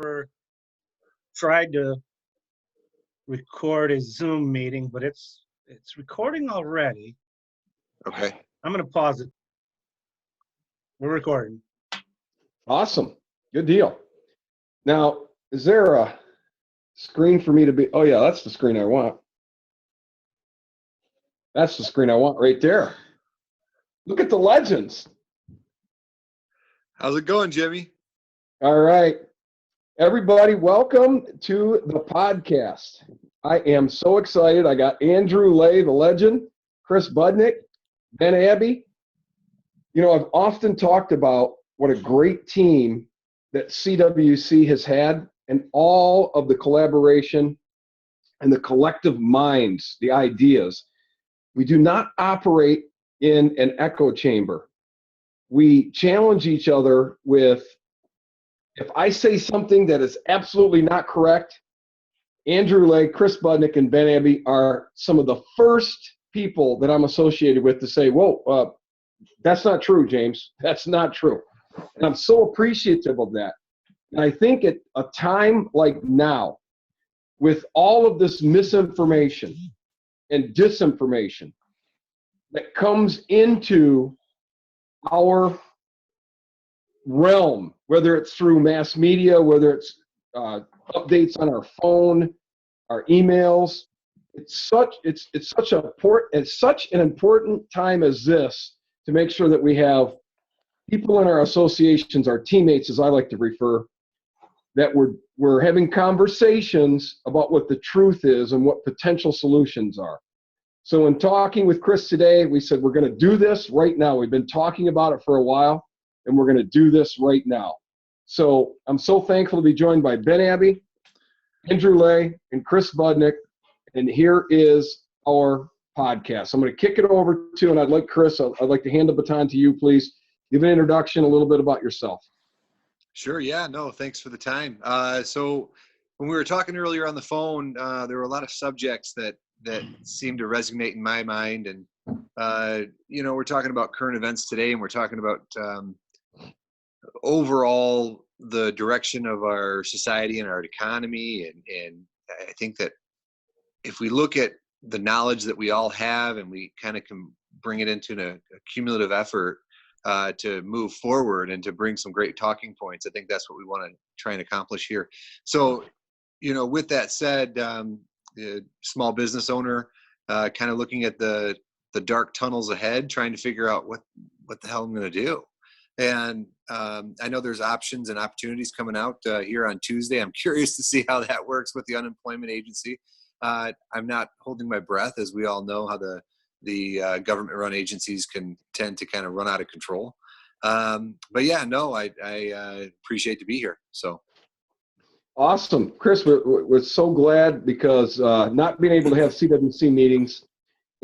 ever tried to record a Zoom meeting, but it's recording already. Okay. I'm going to pause it. We're recording. Awesome. Good deal. Now, is there a screen for me to be? Oh, yeah, that's the screen I want. That's the screen I want right there. Look at the legends. How's it going, Jimmy? All right. Everybody, welcome to the podcast. I am so excited. I got Andrew Lay, the legend, Chris Budnick, Ben Abbey. You know, I've often talked about what a great team that CWC has had and all of the collaboration and the collective minds, the ideas. We do not operate in an echo chamber. We challenge each other with, if I say something that is absolutely not correct, Andrew Lay, Chris Budnick, and Ben Abbey are some of the first people that I'm associated with to say, whoa, that's not true, James. That's not true. And I'm so appreciative of that. And I think at a time like now, with all of this misinformation and disinformation that comes into our realm, whether it's through mass media, whether it's updates on our phone, our emails, it's such an important time as this to make sure that we have people in our associations, our teammates, as I like to refer, that we're having conversations about what the truth is and what potential solutions are. So in talking with Chris today, we said we're going to do this right now. We've been talking about it for a while, and we're going to do this right now. So I'm so thankful to be joined by Ben Abbey, Andrew Lay, and Chris Budnick, and here is our podcast. I'm going to kick it over to, and I'd like Chris, I'd like to hand the baton to you, please. Give an introduction, a little bit about yourself. Sure. Yeah. No, thanks for the time. So when we were talking earlier on the phone, there were a lot of subjects that seemed to resonate in my mind. And, we're talking about current events today, and we're talking about overall the direction of our society and our economy. And I think that if we look at the knowledge that we all have and we kind of can bring it into a cumulative effort to move forward and to bring some great talking points, I think that's what we want to try and accomplish here. So, with that said, the small business owner, kind of looking at the dark tunnels ahead, trying to figure out what the hell I'm going to do. And I know there's options and opportunities coming out here on Tuesday. I'm curious to see how that works with the unemployment agency. I'm not holding my breath, as we all know how the government-run agencies can tend to kind of run out of control. But yeah, no, I appreciate to be here. So. Awesome. Chris, we're so glad because not being able to have CWC meetings,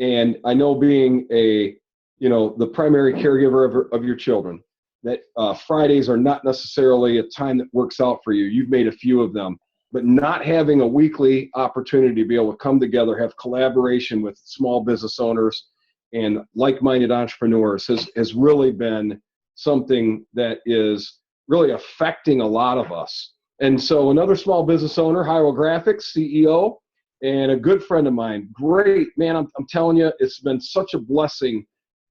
and I know being the primary caregiver of your children, that Fridays are not necessarily a time that works out for you. You've made a few of them. But not having a weekly opportunity to be able to come together, have collaboration with small business owners and like-minded entrepreneurs has really been something that is really affecting a lot of us. And so another small business owner, Hyrographics CEO, and a good friend of mine. Great, man, I'm telling you, it's been such a blessing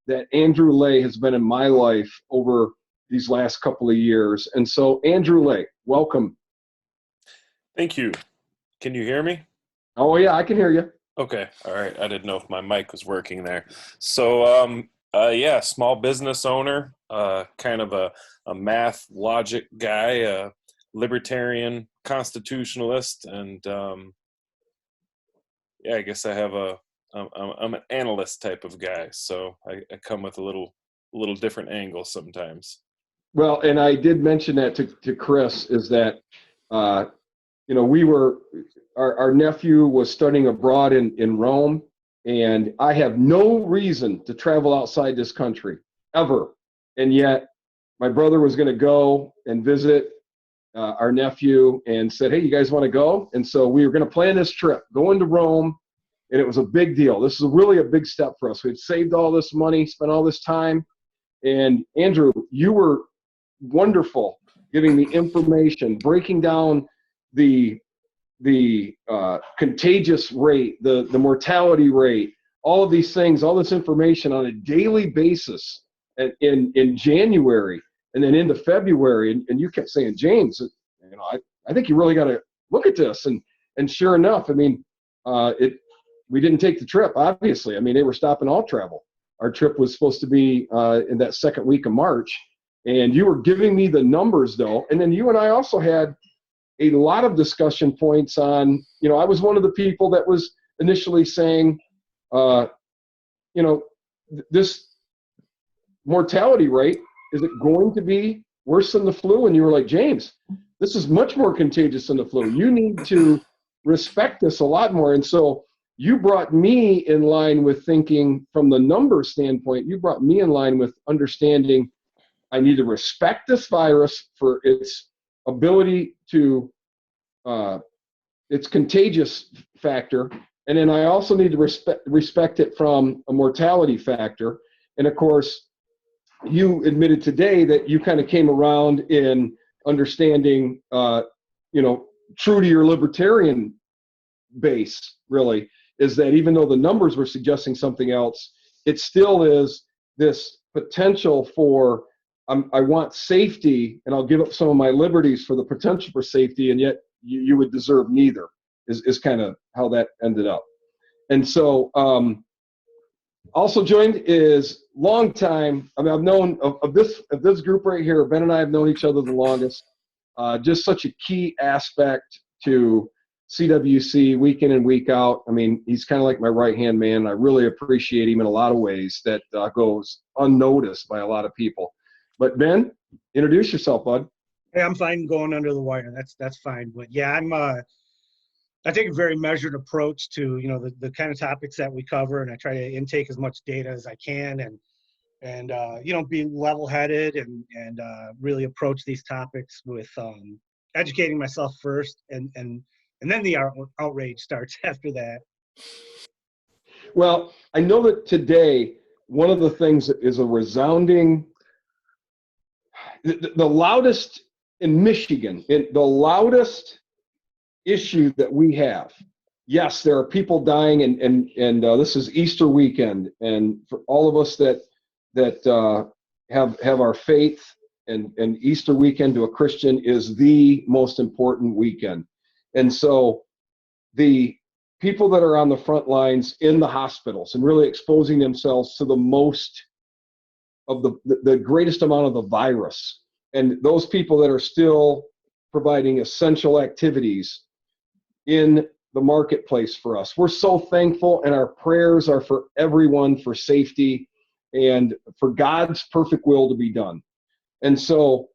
that Andrew Lay has been in my life over these last couple of years. And so, Andrew Lay, welcome. Thank you. Can you hear me? Oh, yeah, I can hear you. Okay. All right. I didn't know if my mic was working there. So, small business owner, kind of a math logic guy, a libertarian constitutionalist, and I guess I have I'm an analyst type of guy, so I come with a little different angle sometimes. Well, and I did mention that to Chris, is that our nephew was studying abroad in Rome, and I have no reason to travel outside this country ever, and yet my brother was going to go and visit our nephew and said, hey, you guys want to go? And so we were going to plan this trip, going to Rome, and it was a big deal. This is really a big step for us. We'd saved all this money, spent all this time, and Andrew, you were wonderful giving me information, breaking down the contagious rate, the mortality rate, all of these things, all this information on a daily basis in January and then into February. And you kept saying, James, I think you really got to look at this. And sure enough, I mean, we didn't take the trip, obviously. I mean, they were stopping all travel. Our trip was supposed to be in that second week of March. And you were giving me the numbers, though. And then you and I also had a lot of discussion points on, I was one of the people that was initially saying, this mortality rate, is it going to be worse than the flu? And you were like, James, this is much more contagious than the flu. You need to respect this a lot more. And so you brought me in line with thinking from the number standpoint, you brought me in line with understanding I need to respect this virus for its ability to, its contagious factor. And then I also need to respect it from a mortality factor. And of course, you admitted today that you kind of came around in understanding, true to your libertarian base, really, is that even though the numbers were suggesting something else, it still is this potential for, I want safety, and I'll give up some of my liberties for the potential for safety, and yet you would deserve neither, is kind of how that ended up. And so also joined is long time, I've known of this group right here, Ben and I have known each other the longest. Just such a key aspect to CWC week in and week out. I mean, he's kind of like my right-hand man. I really appreciate him in a lot of ways that goes unnoticed by a lot of people. But Ben, introduce yourself, bud. Hey, I'm fine going under the wire. That's fine. But yeah, I take a very measured approach to, the kind of topics that we cover, and I try to intake as much data as I can and be level-headed and really approach these topics with educating myself first, and then the outrage starts after that. Well, I know that today, one of the things that is a resounding, the loudest in Michigan, the loudest issue that we have. Yes, there are people dying, and this is Easter weekend, and for all of us that have our faith, and Easter weekend to a Christian is the most important weekend. And so the people that are on the front lines in the hospitals and really exposing themselves to the most of the greatest amount of the virus, and those people that are still providing essential activities in the marketplace for us. We're so thankful, and our prayers are for everyone for safety and for God's perfect will to be done. And so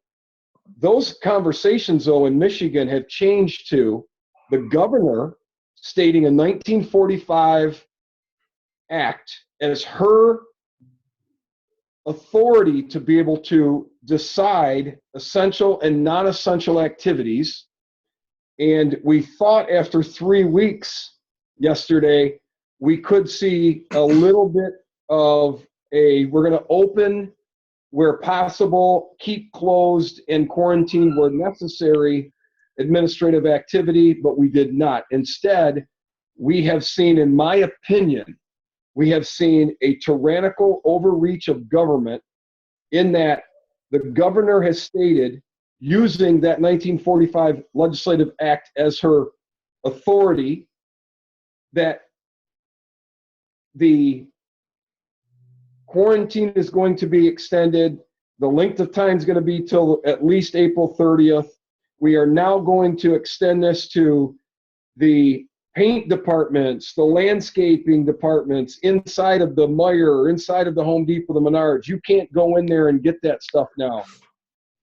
those conversations, though, in Michigan have changed to the governor stating a 1945 act as her authority to be able to decide essential and non-essential activities. And we thought after 3 weeks yesterday, we could see a little bit of we're going to open where possible, keep closed and quarantine where necessary administrative activity, but we did not. Instead, we have seen, in my opinion, we have seen a tyrannical overreach of government in that the governor has stated, using that 1945 legislative act as her authority, that the quarantine is going to be extended. The length of time is going to be till at least April 30th. We are now going to extend this to the paint departments, the landscaping departments, inside of the Meijer, inside of the Home Depot, the Menards. You can't go in there and get that stuff now.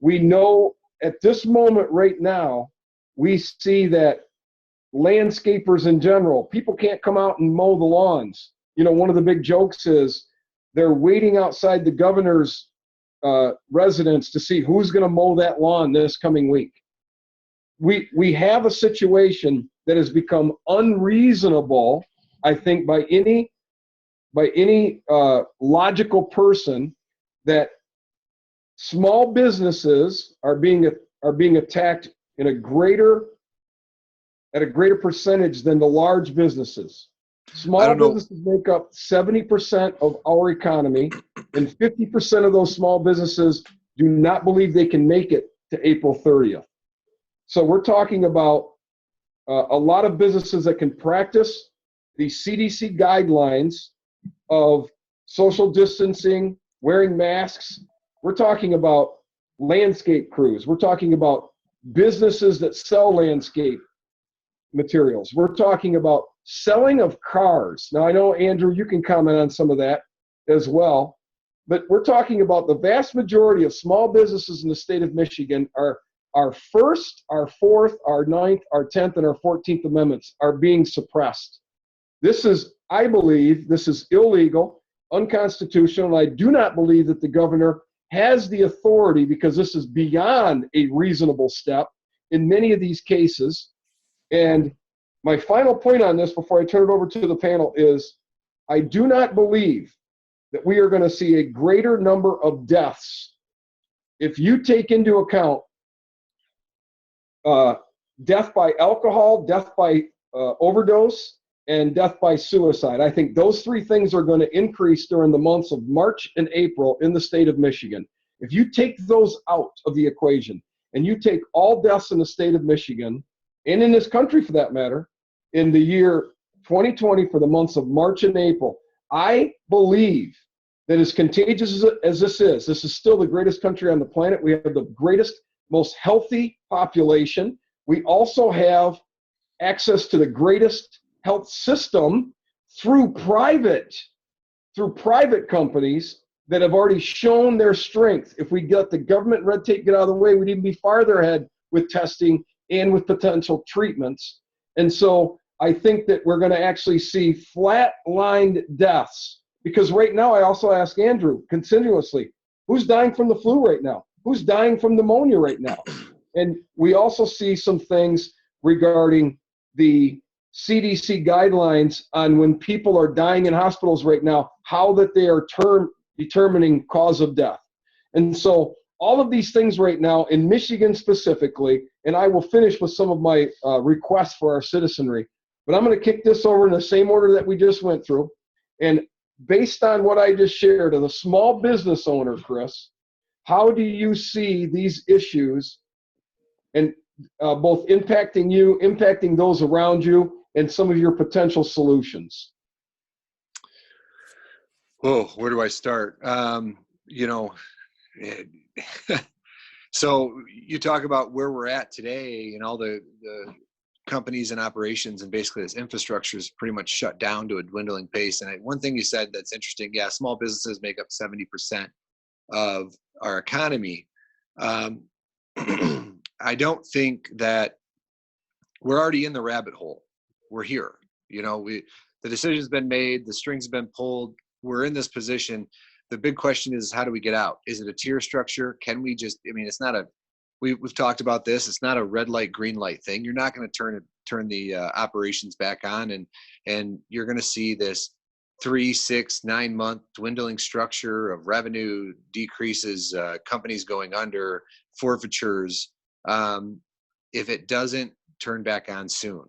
We know at this moment right now, we see that landscapers in general, people can't come out and mow the lawns. One of the big jokes is they're waiting outside the governor's residence to see who's going to mow that lawn this coming week. We have a situation that has become unreasonable, I think, by any logical person, that small businesses are being are being attacked at a greater percentage than the large businesses. Small businesses make up 70% of our economy, and 50% of those small businesses do not believe they can make it to April 30th. So we're talking about a lot of businesses that can practice the CDC guidelines of social distancing, wearing masks. We're talking about landscape crews. We're talking about businesses that sell landscape materials. We're talking about selling of cars. Now, I know, Andrew, you can comment on some of that as well, but we're talking about the vast majority of small businesses in the state of Michigan are our First, our Fourth, our Ninth, our 10th, and our 14th Amendments are being suppressed. This is, I believe, this is illegal, unconstitutional, and I do not believe that the governor has the authority, because this is beyond a reasonable step in many of these cases. And my final point on this before I turn it over to the panel is I do not believe that we are going to see a greater number of deaths if you take into account death by alcohol, death by overdose, and death by suicide. I think those three things are going to increase during the months of March and April in the state of Michigan. If you take those out of the equation and you take all deaths in the state of Michigan, and in this country for that matter, in the year 2020 for the months of March and April, I believe that as contagious as this is still the greatest country on the planet. We have the greatest, most healthy population. We also have access to the greatest health system through private companies that have already shown their strength. If we get the government red tape get out of the way, we'd even be farther ahead with testing and with potential treatments. And so I think that we're going to actually see flat-lined deaths, because right now I also ask Andrew continuously, who's dying from the flu right now? Who's dying from pneumonia right now? And we also see some things regarding the CDC guidelines on when people are dying in hospitals right now, how that they are determining cause of death. And so all of these things right now in Michigan specifically, and I will finish with some of my requests for our citizenry, but I'm going to kick this over in the same order that we just went through. And based on what I just shared, as a small business owner, Chris, how do you see these issues and both impacting you, impacting those around you, and some of your potential solutions? Oh, where do I start? So you talk about where we're at today and all the companies and operations, and basically this infrastructure is pretty much shut down to a dwindling pace. And one thing you said that's interesting, yeah, small businesses make up 70% of our economy. I don't think that we're already in the rabbit hole. We're here. The decision's been made, the strings have been pulled. We're in this position. The big question is, how do we get out? Is it a tier structure? Can we just, it's not we've talked about this. It's not a red light, green light thing. You're not going to turn the operations back on, and you're going to see this 3, 6, 9 month dwindling structure of revenue decreases, companies going under, forfeitures, if it doesn't turn back on soon.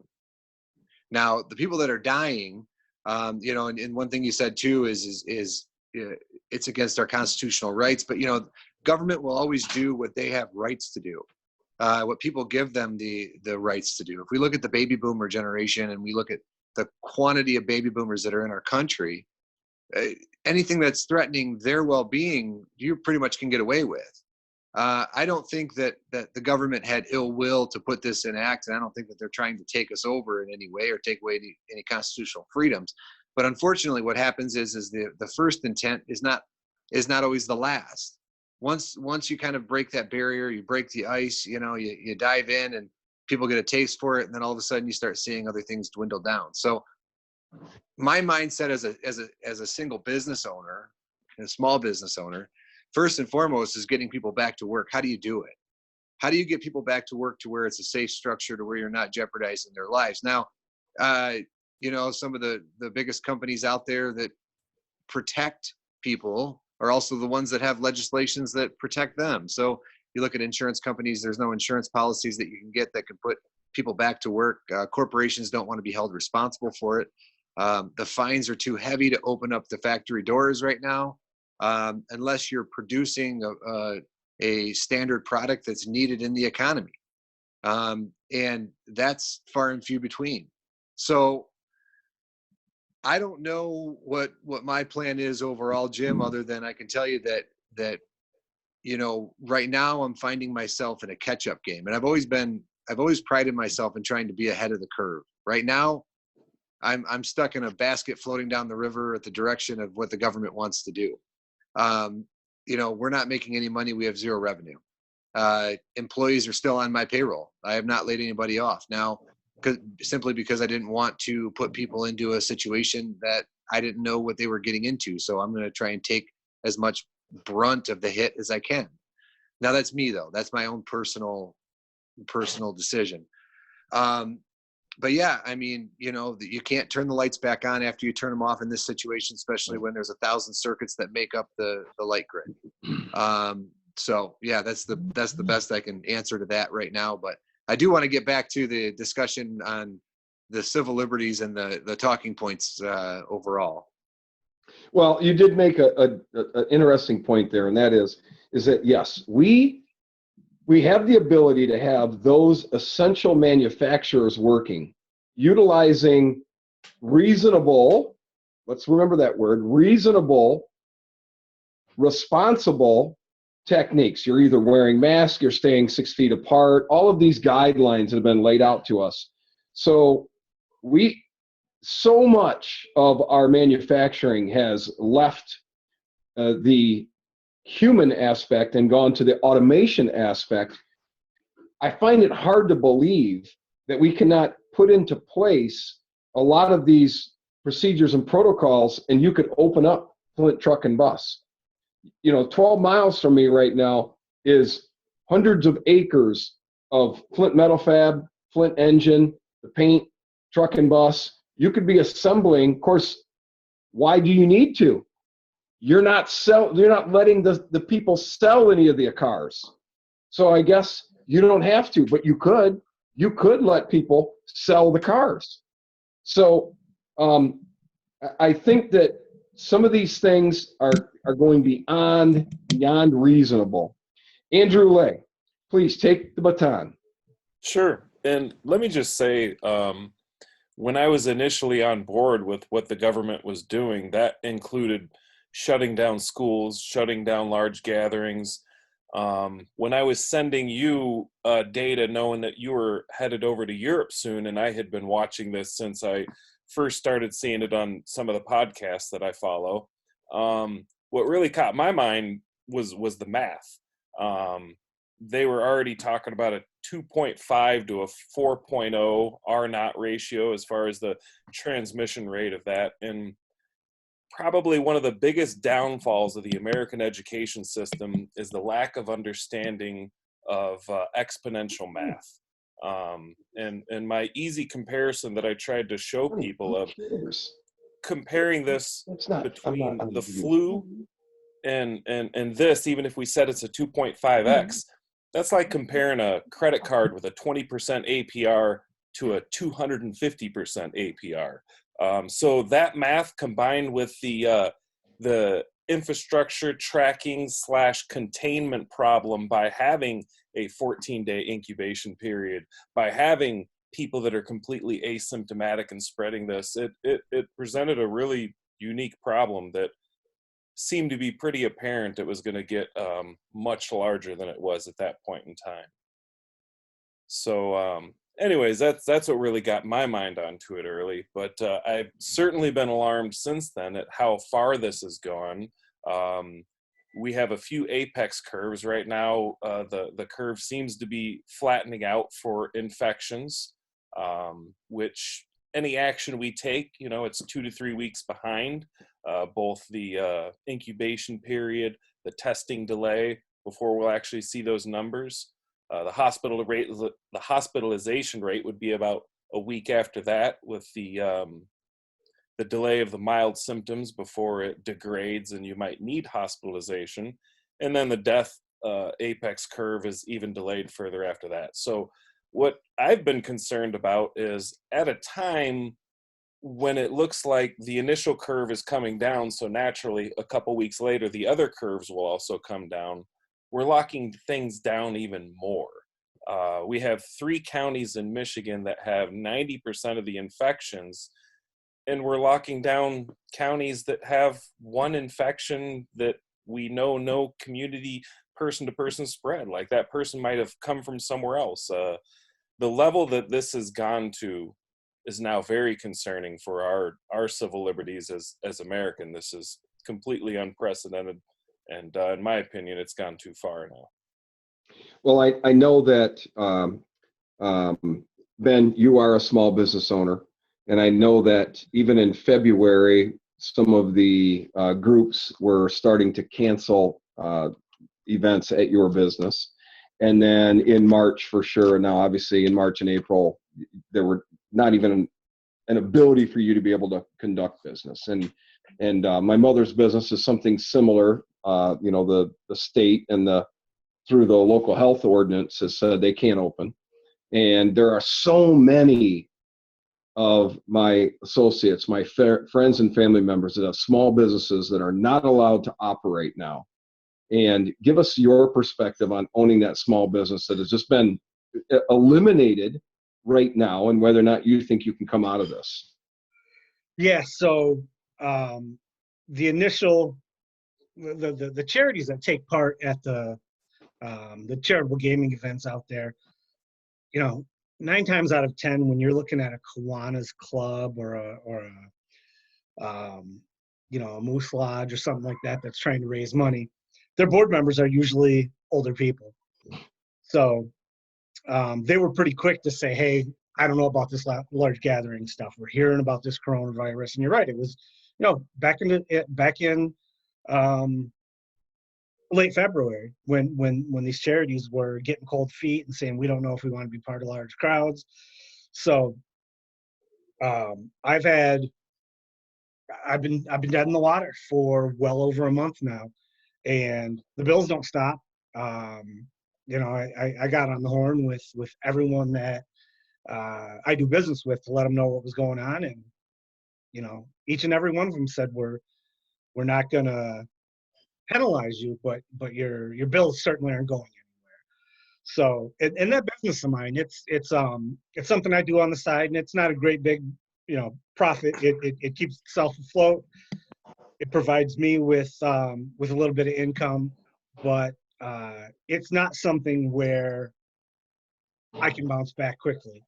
Now, the people that are dying, and one thing you said too is it's against our constitutional rights, but government will always do what they have rights to do, what people give them the rights to do. If we look at the baby boomer generation and we look at the quantity of baby boomers that are in our country, anything that's threatening their well-being, you pretty much can get away with. I don't think that the government had ill will to put this in act, and I don't think that they're trying to take us over in any way or take away any constitutional freedoms. But unfortunately, what happens is the first intent is not always the last. Once you kind of break that barrier, you break the ice, you dive in and people get a taste for it, and then all of a sudden you start seeing other things dwindle down. So my mindset as a single business owner, a small business owner, first and foremost is getting people back to work. How do you do it? How do you get people back to work to where it's a safe structure, to where you're not jeopardizing their lives? Now, some of the biggest companies out there that protect people are also the ones that have legislations that protect them. So You look at insurance companies, there's no insurance policies that you can get that can put people back to work. Corporations don't want to be held responsible for it. The fines are too heavy to open up the factory doors right now, unless you're producing a standard product that's needed in the economy. And that's far and few between. So I don't know what my plan is overall, Jim, other than I can tell you that right now I'm finding myself in a catch-up game, and I've always prided myself in trying to be ahead of the curve. Right now, I'm stuck in a basket floating down the river at the direction of what the government wants to do. We're not making any money. We have zero revenue. Employees are still on my payroll. I have not laid anybody off now, simply because I didn't want to put people into a situation that I didn't know what they were getting into. So I'm going to try and take as much brunt of the hit as I can. Now that's me though. That's my own personal decision. But yeah, I mean, you can't turn the lights back on after you turn them off in this situation, especially when there's 1,000 circuits that make up the light grid. So yeah, that's the best I can answer to that right now. But I do want to get back to the discussion on the civil liberties and the talking points overall. Well, you did make an interesting point there, and that is that yes, we have the ability to have those essential manufacturers working, utilizing reasonable, let's remember that word, reasonable, responsible techniques. You're either wearing masks, you're staying 6 feet apart, all of these guidelines have been laid out to us. So much of our manufacturing has left the human aspect and gone to the automation aspect. I find it hard to believe that we cannot put into place a lot of these procedures and protocols and you could open up Flint Truck and Bus. 12 miles from me right now is hundreds of acres of Flint Metal Fab, Flint Engine, the paint, truck and bus. You could be assembling. Of course, why do you need to? You're not letting the people sell any of the cars. So I guess you don't have to, but you could let people sell the cars. So I think that some of these things are going beyond reasonable. Andrew Lay, please take the baton. Sure. And let me just say, when I was initially on board with what the government was doing, that included shutting down schools, shutting down large gatherings. When I was sending you data, knowing that you were headed over to Europe soon, and I had been watching this since I first started seeing it on some of the podcasts that I follow, what really caught my mind was the math. They were already talking about a 2.5 to a 4.0 R-naught ratio as far as the transmission rate of that. And probably one of the biggest downfalls of the American education system is the lack of understanding of exponential math. And my easy comparison that I tried to show people of comparing this between the flu and this, even if we said it's a 2.5x, that's like comparing a credit card with a 20% APR to a 250% APR. So that math combined with the infrastructure tracking / containment problem by having a 14-day incubation period, by having people that are completely asymptomatic and spreading this, it presented a really unique problem that seemed to be pretty apparent it was going to get much larger than it was at that point in time. So anyways, that's what really got my mind onto it early. But I've certainly been alarmed since then at how far this has gone. We have a few apex curves right now. The curve seems to be flattening out for infections, which any action we take, it's 2 to 3 weeks behind. Both the incubation period, the testing delay before we'll actually see those numbers. The hospitalization rate would be about a week after that, with the delay of the mild symptoms before it degrades and you might need hospitalization. And then the death apex curve is even delayed further after that. So what I've been concerned about is at a time when it looks like the initial curve is coming down, so naturally a couple weeks later the other curves will also come down, we're locking things down even more. We have 3 counties in Michigan that have 90% of the infections, and we're locking down counties that have 1 infection that we know no community person-to-person spread. Like that person might have come from somewhere else. The level that this has gone to is now very concerning for our civil liberties as American. This is completely unprecedented, and in my opinion, it's gone too far now. Well, I know that, Ben, you are a small business owner, and I know that even in February, some of the groups were starting to cancel events at your business. And then in March, for sure, now obviously in March and April, there were not even an ability for you to be able to conduct business. And my mother's business is something similar. The state and through the local health ordinance has said they can't open. And there are so many of my associates, my friends and family members that have small businesses that are not allowed to operate now. And give us your perspective on owning that small business that has just been eliminated right now, and whether or not you think you can come out of this. Yeah, so the initial, the charities that take part at the charitable gaming events out there, 9 times out of 10, when you're looking at a Kiwanis Club or a Moose Lodge or something like that that's trying to raise money, their board members are usually older people. So they were pretty quick to say, hey, I don't know about this large gathering stuff. We're hearing about this coronavirus. And you're right. It was, back in late February when these charities were getting cold feet and saying, we don't know if we want to be part of large crowds. So I've been dead in the water for well over a month now, and the bills don't stop. I got on the horn with everyone that I do business with to let them know what was going on, and each and every one of them said we're not gonna penalize you, but your bills certainly aren't going anywhere. So in that business of mine, it's something I do on the side, and it's not a great big profit. It keeps itself afloat. It provides me with a little bit of income, but it's not something where I can bounce back quickly.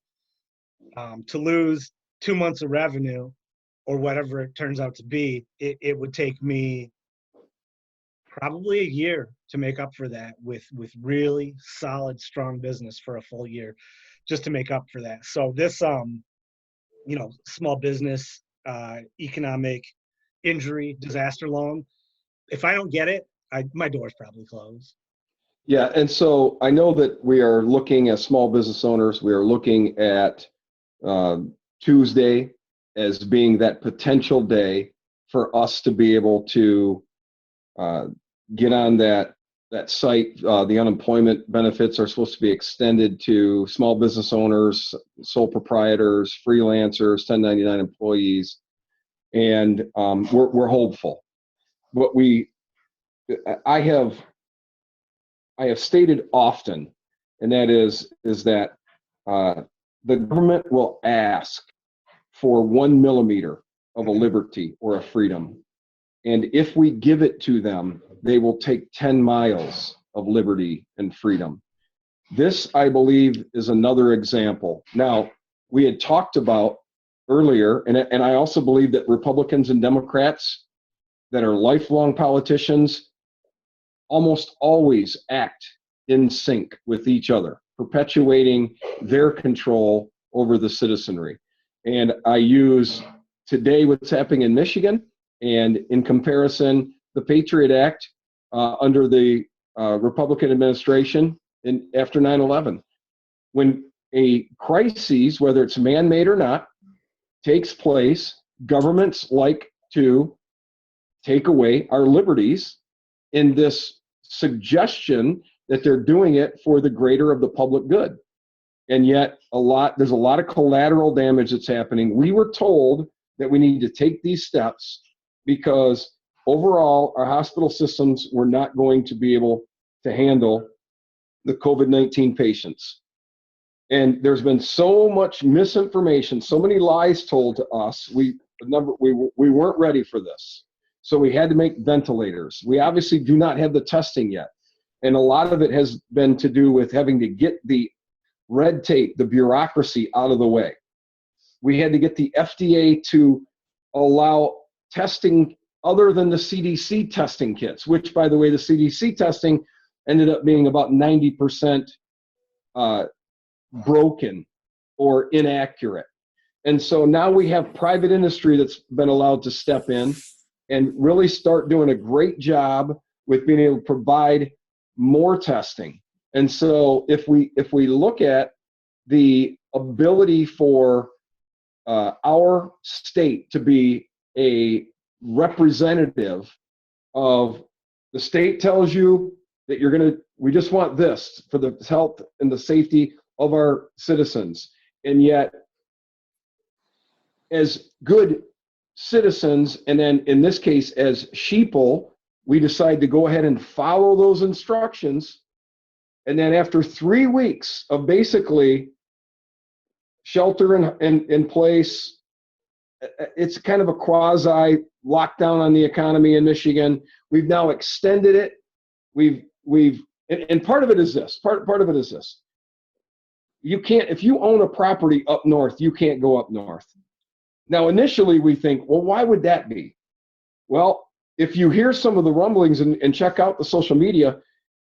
To lose 2 months of revenue or whatever it turns out to be, it would take me probably a year to make up for that with really solid, strong business for a full year, just to make up for that. So this, small business, economic injury, disaster loan, if I don't get it, my door's probably closed. Yeah, and so I know that we are looking as small business owners, we are looking at Tuesday as being that potential day for us to be able to get on that site. The unemployment benefits are supposed to be extended to small business owners, sole proprietors, freelancers, 1099 employees, and we're hopeful. But I have stated often, and that is that the government will ask for 1 millimeter of a liberty or a freedom. And if we give it to them, they will take 10 miles of liberty and freedom. This, I believe, is another example. Now, we had talked about earlier, and I also believe that Republicans and Democrats that are lifelong politicians almost always act in sync with each other, perpetuating their control over the citizenry. And I use today what's happening in Michigan, and in comparison, the Patriot Act under the Republican administration after 9/11. When a crisis, whether it's man-made or not, takes place, governments like to take away our liberties in this suggestion that they're doing it for the greater of the public good. And yet there's a lot of collateral damage that's happening. We were told that we need to take these steps because overall our hospital systems were not going to be able to handle the COVID-19 patients. And there's been so much misinformation, so many lies told to us. We weren't ready for this. So we had to make ventilators. We obviously do not have the testing yet. And a lot of it has been to do with having to get the red tape, the bureaucracy out of the way. We had to get the FDA to allow testing other than the CDC testing kits, which, by the way, the CDC testing ended up being about 90% broken or inaccurate. And so now we have private industry that's been allowed to step in and really start doing a great job with being able to provide more testing. And so if we look at the ability for our state to be a representative of the state tells you that we just want this for the health and the safety of our citizens. And yet, as good citizens, and then in this case, as sheeple, we decide to go ahead and follow those instructions. And then after 3 weeks of basically shelter in place, it's kind of a quasi lockdown on the economy in Michigan. We've now extended it. And part of it is this. Part of it is this. You can't, if you own a property up north, you can't go up north. Now, initially we think, well, why would that be? Well, if you hear some of the rumblings and check out the social media,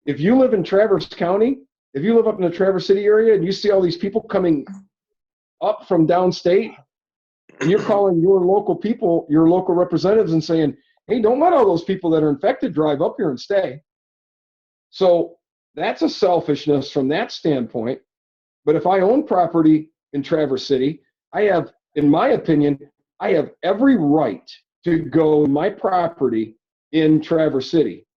if you live in Traverse County, if you live up in the Traverse City area and you see all these people coming up from downstate, and you're calling your local people, your local representatives, and saying, hey, don't let all those people that are infected drive up here and stay. So that's a selfishness from that standpoint. But if I own property in Traverse City, I have, in my opinion, I have every right to go my property in Traverse City.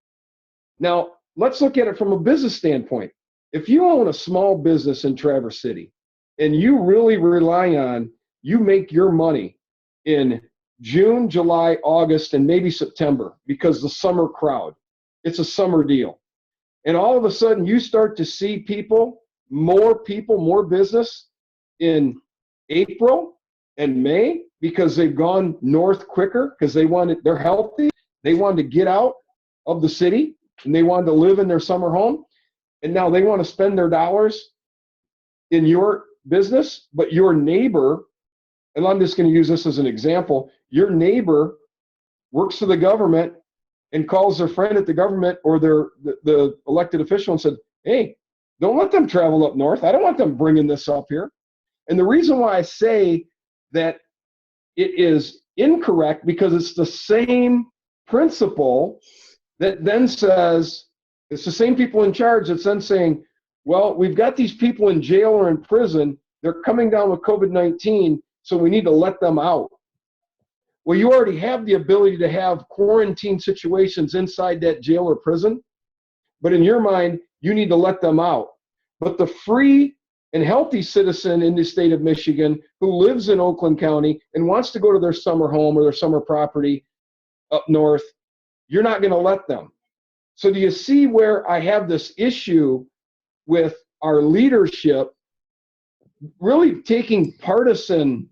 Now, let's look at it from a business standpoint. If you own a small business in Traverse City and you really rely on, you make your money in June, July, August, and maybe September because the summer crowd, it's a summer deal. And all of a sudden you start to see more business in April and May because they've gone north quicker because they're healthy. They wanted to get out of the city and they wanted to live in their summer home. And now they want to spend their dollars in your business, but your neighbor, and I'm just going to use this as an example, your neighbor works for the government and calls their friend at the government or the elected official and said, hey, don't let them travel up north. I don't want them bringing this up here. And the reason why I say that it is incorrect because it's the same principle that then says, it's the same people in charge that's then saying, well, we've got these people in jail or in prison. They're coming down with COVID-19, so we need to let them out. Well, you already have the ability to have quarantine situations inside that jail or prison, but in your mind, you need to let them out. But the free and healthy citizen in the state of Michigan who lives in Oakland County and wants to go to their summer home or their summer property up north, you're not going to let them. So do you see where I have this issue with our leadership really taking partisan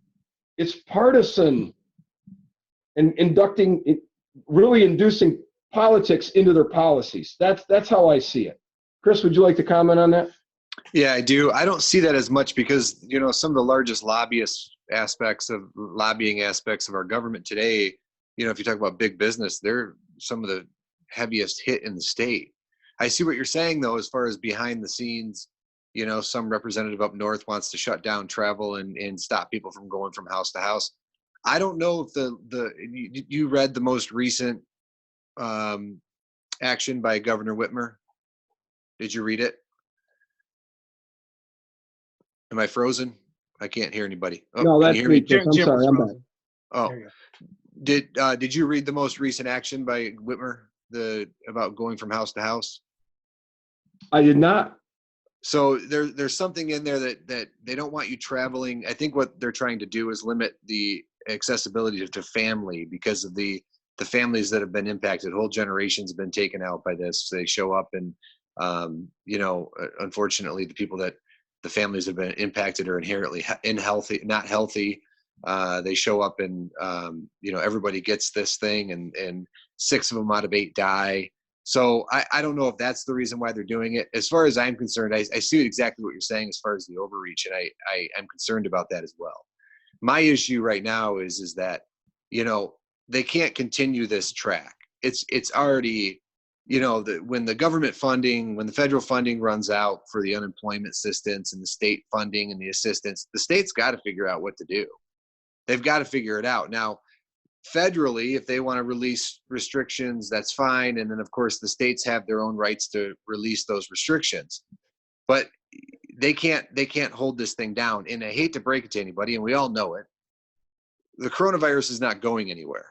and really inducing politics into their policies? That's how I see it. Chris, would you like to comment on that? Yeah, I do. I don't see that as much because, some of the largest lobbying aspects of our government today, if you talk about big business, they're some of the heaviest hit in the state. I see what you're saying, though, as far as behind the scenes, some representative up north wants to shut down travel and stop people from going from house to house. I don't know if you read the most recent action by Governor Whitmer. Did you read it? Am I frozen? I can't hear anybody. Oh, no, that's me. I'm sorry, I'm back. Oh, did you read the most recent action by Whitmer about going from house to house? I did not. So there's something in there that they don't want you traveling. I think what they're trying to do is limit the accessibility to family because of the families that have been impacted. Whole generations have been taken out by this. They show up and, unfortunately, the people that the families have been impacted are inherently not healthy. They show up and, everybody gets this thing and 6 of them out of 8 die. So I don't know if that's the reason why they're doing it. As far as I'm concerned, I see exactly what you're saying as far as the overreach, and I'm concerned about that as well. My issue right now is that, they can't continue this track. It's already, when the federal funding runs out for the unemployment assistance and the state funding and the assistance, the state's got to figure out what to do. They've got to figure it out. Now, federally, if they want to release restrictions, that's fine. And then, of course, the states have their own rights to release those restrictions. But they can't hold this thing down. And I hate to break it to anybody, and we all know it, the coronavirus is not going anywhere.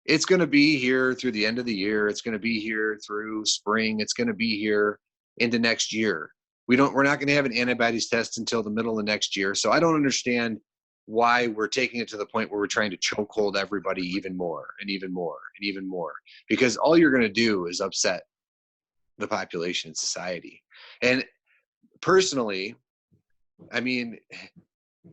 It's going to be here through the end of the year. It's going to be here through spring. It's going to be here into next year. We're not going to have an antibodies test until the middle of next year. So I don't understand why we're taking it to the point where we're trying to chokehold everybody even more and even more and even more, because all you're going to do is upset the population and society. And personally, I mean,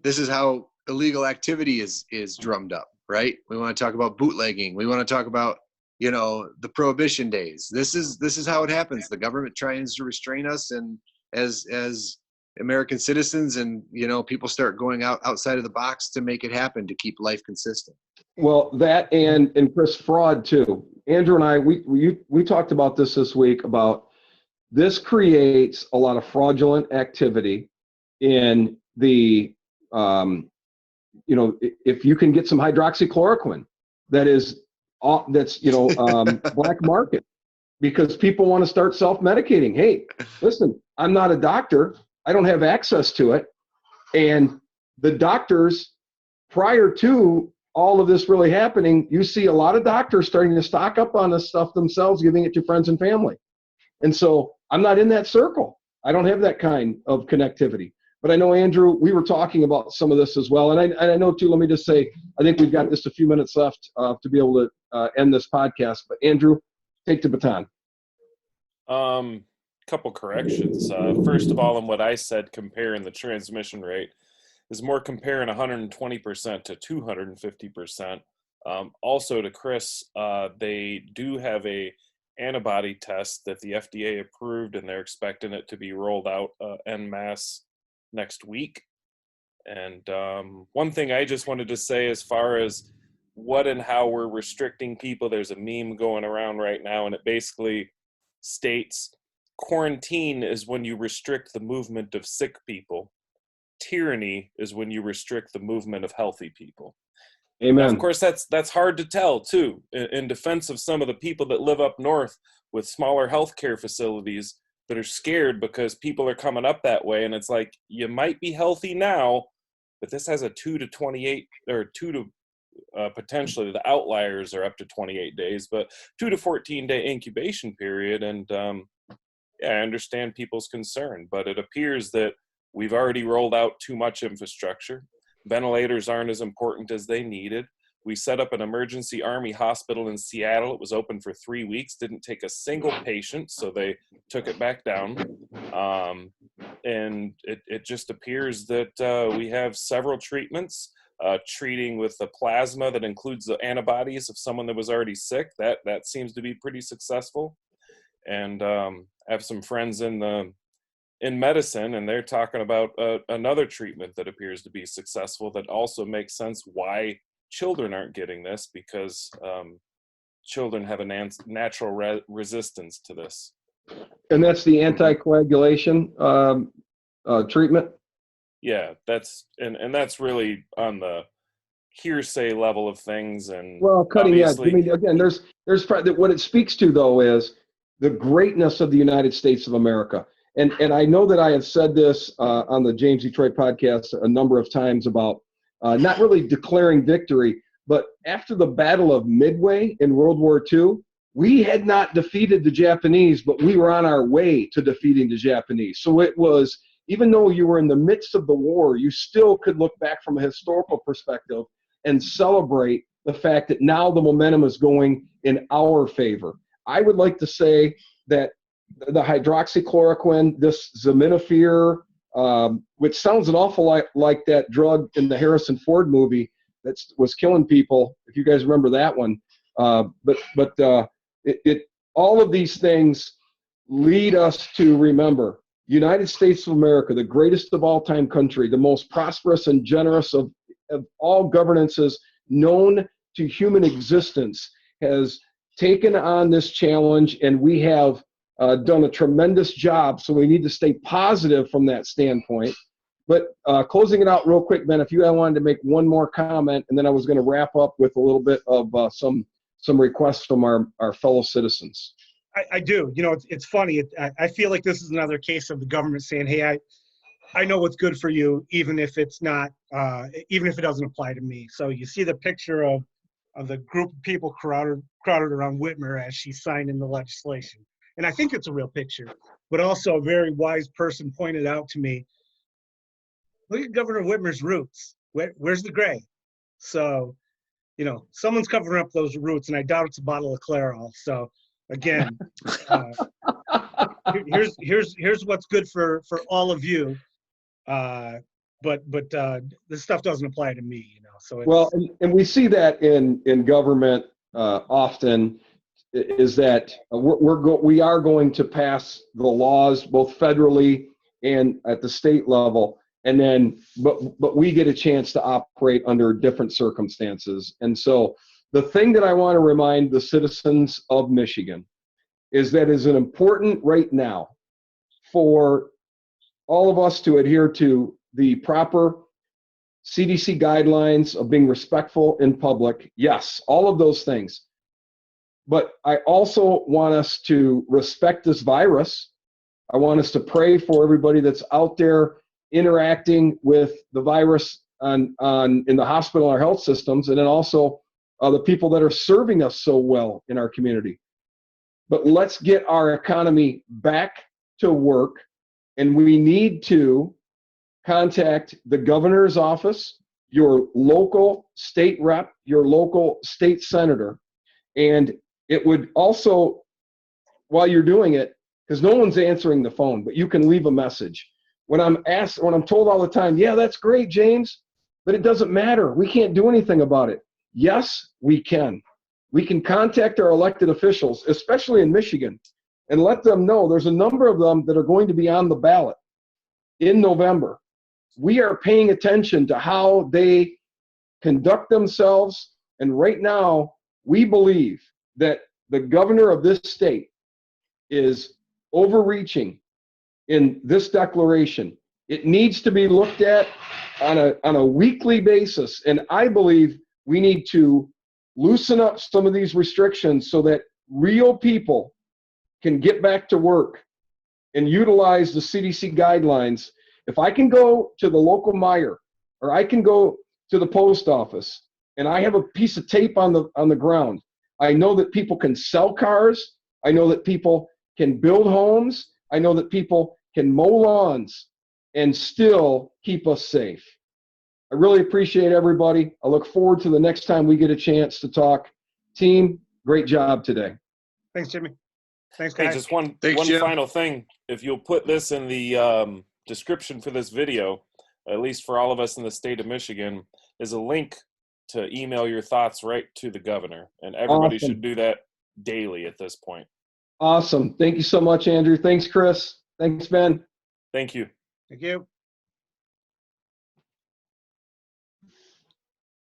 this is how illegal activity is drummed up, right? We want to talk about bootlegging. We want to talk about, the prohibition days. This is how it happens. The government tries to restrain us, and as American citizens, and people start going outside of the box to make it happen, to keep life consistent. Well, that and Chris, fraud too. Andrew and I, we talked about this week about this creates a lot of fraudulent activity in the, if you can get some hydroxychloroquine, that's black market, because people want to start self-medicating. Hey, listen, I'm not a doctor. I don't have access to it. And the doctors, prior to all of this really happening, you see a lot of doctors starting to stock up on this stuff themselves, giving it to friends and family. And so I'm not in that circle. I don't have that kind of connectivity. But I know, Andrew, we were talking about some of this as well. And I know, too, let me just say, I think we've got just a few minutes left to be able to end this podcast. But, Andrew, take the baton. Couple corrections. First of all, in what I said, comparing the transmission rate is more comparing 120% to 250%. Also, to Chris, they do have a antibody test that the FDA approved, and they're expecting it to be rolled out en masse next week. And one thing I just wanted to say, as far as what and how we're restricting people, there's a meme going around right now, and it basically states, quarantine is when you restrict the movement of sick people. Tyranny is when you restrict the movement of healthy people. Amen. Now, of course, that's hard to tell, too, in defense of some of the people that live up north with smaller healthcare facilities that are scared because people are coming up that way. And it's like, you might be healthy now, but this has a 2 to 28 or 2 to potentially, the outliers are up to 28 days, but 2 to 14-day incubation period. And I understand people's concern, but it appears that we've already rolled out too much infrastructure. Ventilators aren't as important as they needed. We set up an emergency Army hospital in Seattle. It was open for 3 weeks, didn't take a single patient, so they took it back down. And it just appears that we have several treatments, treating with the plasma that includes the antibodies of someone that was already sick. That seems to be pretty successful. And I have some friends in medicine, and they're talking about another treatment that appears to be successful that also makes sense why children aren't getting this, because children have a natural resistance to this. And that's the anticoagulation treatment? Yeah, that's really on the hearsay level of things. And well, cutting edge. I mean, again, there's what it speaks to, though, is the greatness of the United States of America. And I know that I have said this on the James Detroit podcast a number of times about not really declaring victory, but after the Battle of Midway in World War II, we had not defeated the Japanese, but we were on our way to defeating the Japanese. So it was, even though you were in the midst of the war, you still could look back from a historical perspective and celebrate the fact that now the momentum is going in our favor. I would like to say that the hydroxychloroquine, this Zaminafir, which sounds an awful lot like that drug in the Harrison Ford movie that was killing people, if you guys remember that one. All of these things lead us to remember United States of America, the greatest of all time country, the most prosperous and generous of all governances known to human existence, has taken on this challenge, and we have done a tremendous job. So we need to stay positive from that standpoint. But closing it out real quick, Ben, if you wanted to make one more comment, and then I was going to wrap up with a little bit of some requests from our fellow citizens. I do. You know, it's funny. I feel like this is another case of the government saying, hey, I know what's good for you, even if it's not, even if it doesn't apply to me. So you see the picture of the group of people crowded around Whitmer as she's signing the legislation. And I think it's a real picture. But also a very wise person pointed out to me, look at Governor Whitmer's roots. Where's the gray? So, you know, someone's covering up those roots, and I doubt it's a bottle of Clairol. So, again, here's what's good for all of you. But this stuff doesn't apply to me, you know. So it's, well, and we see that in government often, is that we are going to pass the laws both federally and at the state level, and then but we get a chance to operate under different circumstances. And so the thing that I want to remind the citizens of Michigan is that it is important right now for all of us to adhere to the proper CDC guidelines of being respectful in public. Yes, all of those things. But I also want us to respect this virus. I want us to pray for everybody that's out there interacting with the virus in the hospital and our health systems, and then also the people that are serving us so well in our community. But let's get our economy back to work, and we need to contact the governor's office, your local state rep, your local state senator, and it would also, while you're doing it, because no one's answering the phone, but you can leave a message. When I'm told all the time, yeah, that's great, James, but it doesn't matter. We can't do anything about it. Yes, we can. We can contact our elected officials, especially in Michigan, and let them know there's a number of them that are going to be on the ballot in November. We are paying attention to how they conduct themselves, and right now we believe that the governor of this state is overreaching in this declaration. It needs to be looked at on a weekly basis, and I believe we need to loosen up some of these restrictions so that real people can get back to work and utilize the CDC guidelines. If I can go to the local Meijer, or I can go to the post office, and I have a piece of tape on the ground, I know that people can sell cars. I know that people can build homes. I know that people can mow lawns and still keep us safe. I really appreciate everybody. I look forward to the next time we get a chance to talk. Team, great job today. Thanks, Jimmy. Thanks, guys. Hey, just one Jim. final thing. If you'll put this in the description for this video, at least for all of us in the state of Michigan, is a link to email your thoughts right to the governor. And everybody Awesome. should do that daily at this point. Awesome. Thank you so much, Andrew. Thanks, Chris. Thanks, Ben. Thank you. Thank you.